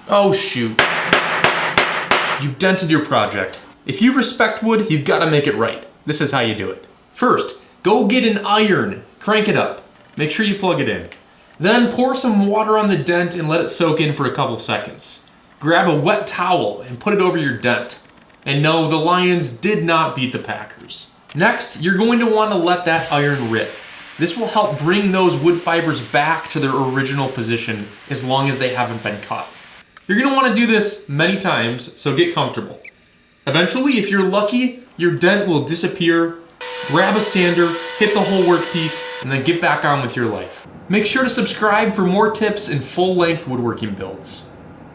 Oh shoot. You've dented your project. If you respect wood, you've got to make it right. This is how you do it. First, go get an iron, crank it up. Make sure you plug it in. Then pour some water on the dent and let it soak in for a couple seconds. Grab a wet towel and put it over your dent. And no, the Lions did not beat the Packers. Next, you're going to want to let that iron rip. This will help bring those wood fibers back to their original position as long as they haven't been cut. You're going to want to do this many times, so get comfortable. Eventually, if you're lucky, your dent will disappear. Grab a sander, hit the whole workpiece, and then get back on with your life. Make sure to subscribe for more tips and full-length woodworking builds.